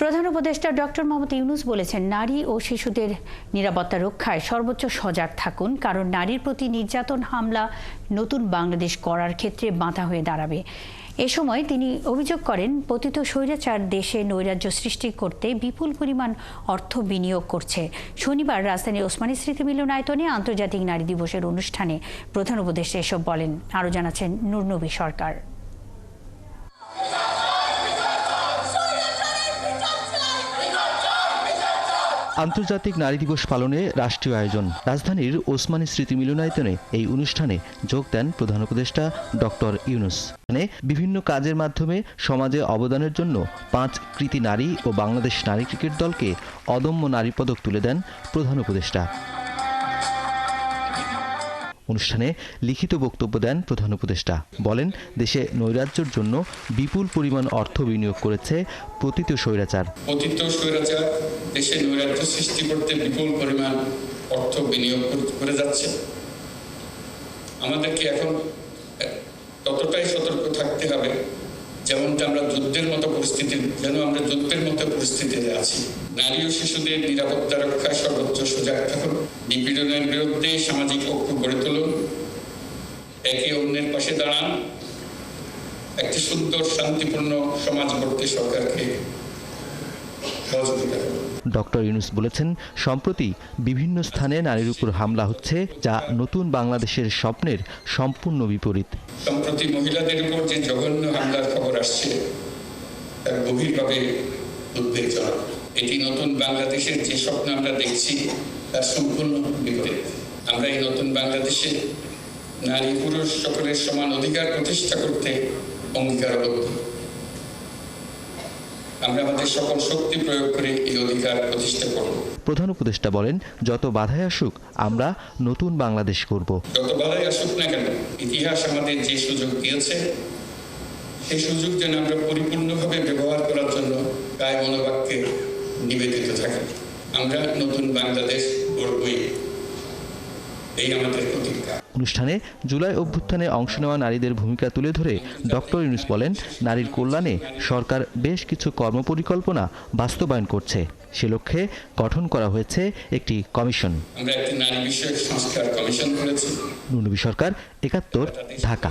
প্রধান উপদেষ্টা ডক্টর মোহাম্মদ ইউনূস বলেছেন, নারী ও শিশুদের নিরাপত্তা রক্ষায় সর্বোচ্চ সজাগ থাকুন, কারণ নারীর প্রতি নির্যাতন, হামলা নতুন বাংলাদেশ গড়ার ক্ষেত্রে বাধা হয়ে দাঁড়াবে। এ সময় তিনি অভিযোগ করেন, পতিত স্বৈরাচার দেশে নৈরাজ্য সৃষ্টি করতে বিপুল পরিমাণ অর্থ বিনিয়োগ করছে। শনিবার রাজধানীর ওসমানী স্মৃতি মিলনায়তনে আন্তর্জাতিক নারী দিবসের অনুষ্ঠানে প্রধান উপদেষ্টা এসব বলেন। আরও জানাচ্ছেন নুরনবী সরকার। আন্তর্জাতিক নারী দিবস পালনে রাষ্ট্রীয় আয়োজন। রাজধানীর ওসমানী স্মৃতি মিলনায়তনে এই অনুষ্ঠানে যোগ দেন প্রধান উপদেষ্টা ডক্টর ইউনূস। বিভিন্ন কাজের মাধ্যমে সমাজে অবদানের জন্য 5 কৃতী নারী ও বাংলাদেশ নারী ক্রিকেট দলকে অদম্য নারী পদক তুলে দেন প্রধান উপদেষ্টা। অনুষ্ঠানে লিখিত বক্তব্য দেন প্রধান উপদেষ্টা। বলেন, দেশে নৈরাজ্যের জন্য বিপুল পরিমাণ অর্থ বিনিয়োগ করেছে পতিত স্বৈরাচার। পতিত স্বৈরাচার দেশে নৈরাজ্য সৃষ্টি করতে বিপুল পরিমাণ অর্থ বিনিয়োগ করে যাচ্ছে। আমাদেরকে এখন ততটাই সতর্ক থাকতে হবে, যেমনটা আমরা যুদ্ধের মতো পরিস্থিতিতে আছি। নারী ও শিশুদের নিরাপত্তা রক্ষায় সর্বোচ্চ সজাগ থাকুন। নিপীড়নের বিরুদ্ধে সামাজিক ঐক্য গড়ে তুলুন। একে অন্যের পাশে দাঁড়ান। একটি সুন্দর শান্তিপূর্ণ সমাজ গড়তে সরকারকে সহযোগিতা করুন। ডক্টর ইউনূস বলেছেন, সম্প্রতি বিভিন্ন স্থানে নারীর উপর হামলা হচ্ছে, যা নতুন বাংলাদেশের স্বপ্নের সম্পূর্ণ বিপরীত। সম্প্রতি মহিলাদের উপর যে জঘন্য হামলার খবর আসছে, তার গভীরভাবে উদ্বেগজনক। এটি নতুন বাংলাদেশের যে স্বপ্ন আমরা দেখছি, তার সম্পূর্ণ বিপরীত। আমরা এই নতুন বাংলাদেশে নারী পুরুষ সকলের সমান অধিকার প্রতিষ্ঠা করতে অঙ্গীকারবদ্ধ। আমরা আমাদের সকল শক্তি প্রয়োগ করে এই অধিকার প্রতিষ্ঠা করব। প্রধান উপদেষ্টা বলেন, যত বাধাই আসুক আমরা নতুন বাংলাদেশ করব। যত বাধাই আসুক না কেন, ইতিহাস আমাদের যে সুযোগ দিয়েছে, সেই সুযোগ যেন আমরা পরিপূর্ণভাবে ব্যবহার করার জন্য কায় মনোবাক্যে নিবেদিত থাকি। আমরা নতুন বাংলাদেশ গড়বই, এই আমাদের প্রতিজ্ঞা। অনুষ্ঠানে জুলাই অভ্যুত্থানে অংশ নেওয়া নারীদের ভূমিকা তুলে ধরে ডক্টর ইউনূস বলেন, নারীর কল্যাণে সরকার বেশ কিছু কর্মপরিকল্পনা বাস্তবায়ন করছে। সে লক্ষ্যে গঠন করা হয়েছে একটি কমিশন। আমরা একটি নারী বিষয়ক সংস্কার কমিশন করেছি। নুরনবী সরকার, ৭১, ঢাকা।